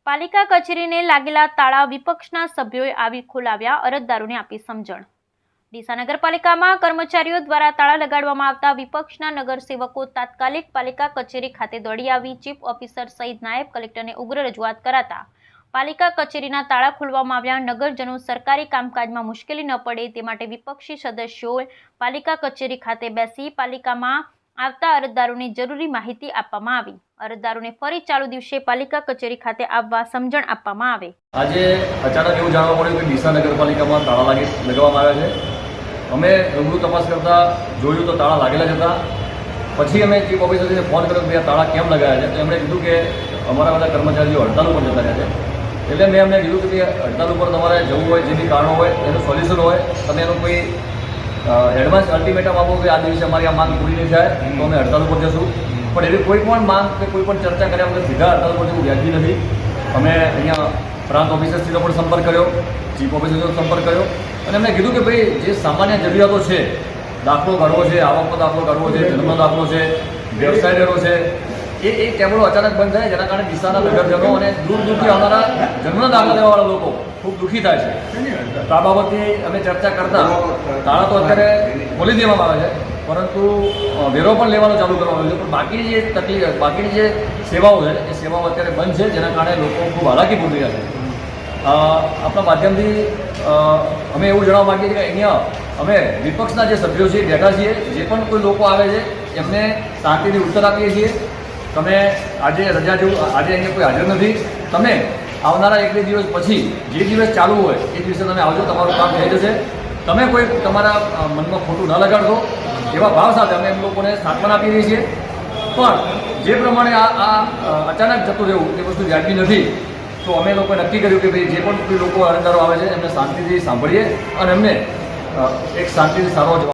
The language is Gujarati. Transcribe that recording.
પાલિકા કચેરીને લાગેલા તાળા વિપક્ષના સભ્યોએ આવી ખોલાવ્યા, અરજદારોને આપી સમજણ। ડીસા નગરપાલિકામાં કર્મચારીઓ દ્વારા તાળા લગાડવામાં આવતા વિપક્ષના નગરસેવકો તાત્કાલિક પાલિકા કચેરી ખાતે દોડી આવી ચીફ ઓફિસર સહિત નાયબ કલેક્ટરને ઉગ્ર રજૂઆત કરાતા પાલિકા કચેરીના તાળા ખોલવામાં આવ્યા। નગરજનો સરકારી કામકાજમાં મુશ્કેલી ન પડે તે માટે વિપક્ષી સદસ્યોએ પાલિકા કચેરી ખાતે બેસી પાલિકામાં આવતા અરજદારોને જરૂરી માહિતી આપવામાં આવી। અરજદારોને ફરી ચાલુ દિવસે પાલિકા કચેરી ખાતે આવવા સમજણ આપવામાં આવે। આજે અચાનક એવું જાણવા મળ્યું કે ડીસા નગરપાલિકામાં તાળા લગાવવામાં આવ્યા છે। અમે રૂબરૂ તપાસ કરતા જોયું તો તાળા લાગેલા જ હતા। પછી અમે ચીફ ઓફિસરને ફોન કર્યો કે આ તાળા કેમ લગાવ્યા છે, તો એમણે કીધું કે અમારા બધા કર્મચારીઓ હડતાલ ઉપર જતા રહ્યા છે। એટલે મેં એમને કીધું કે હડતાલ ઉપર તમારે જવું હોય, જે બી કારણો હોય એનું સોલ્યુશન હોય, તમે એનું કોઈ એડવાન્સ અલ્ટિમેટમ આપો કે આ દિવસે અમારી આ માંગ પૂરી નહીં થાય તો અમે હડતાલ ઉપર જશું। પણ એવી કોઈ પણ માંગ કે કોઈ પણ ચર્ચા કર્યા વગર સીધા હડતાલ ઉપર જવું વ્યાજબી નથી। અમે અહીંયા પ્રાંત ઓફિસરશ્રીનો પણ સંપર્ક કર્યો, ચીફ ઓફિસરનો સંપર્ક કર્યો અને એમને કીધું કે ભાઈ જે સામાન્ય જરૂરિયાતો છે, દાખલો કાઢવો છે, આવકનો દાખલો કાઢવો છે, જન્મનો દાખલો છે, વ્યવસાય વેરો છે, એ ટેબલો અચાનક બંધ થાય, જેના કારણે ડીસાના નગરજનો અને દૂર દૂરથી આવનારા જન્મના દાખલા લેવાવાળા લોકો ખૂબ દુઃખી થાય છે। તો આ બાબતે અમે ચર્ચા કરતા તાળા તો અત્યારે ખોલી દેવામાં આવે છે, પરંતુ વેરો પણ લેવાનું ચાલુ કરવામાં આવ્યું છે। પણ બાકીની જે તકલીફ, બાકીની જે સેવાઓ છે એ સેવાઓ અત્યારે બંધ છે, જેના કારણે લોકો ખૂબ હાલાકી ભોગવી રહ્યા છે। આપણા માધ્યમથી અમે એવું જણાવવા માગીએ છીએ કે અહીંયા અમે વિપક્ષના જે સભ્યો છે બેઠા છીએ, જે પણ કોઈ લોકો આવે છે એમને શાંતિથી ઉત્તર આપીએ છીએ। તમે આજે રજા જેવું, આજે અહીંયા કોઈ હાજર નથી, તમે આવનારા 1-2 દિવસ પછી જે દિવસ ચાલુ હોય એ દિવસે તમે આવજો, તમારું કામ થઈ જશે। તમે કોઈ તમારા મનમાં ખોટું ન લગાડશો એવા ભાવ સાથે અમે એમ લોકોને સાંત્વના આપી રહી છીએ। પણ જે પ્રમાણે આ અચાનક જતું રહેવું એ વસ્તુ વ્યાજબી નથી, તો અમે લોકોએ નક્કી કર્યું કે ભાઈ જે પણ કોઈ લોકો અરજદારો આવે છે એમને શાંતિથી સાંભળીએ અને એમને એક શાંતિથી સારો જવાબ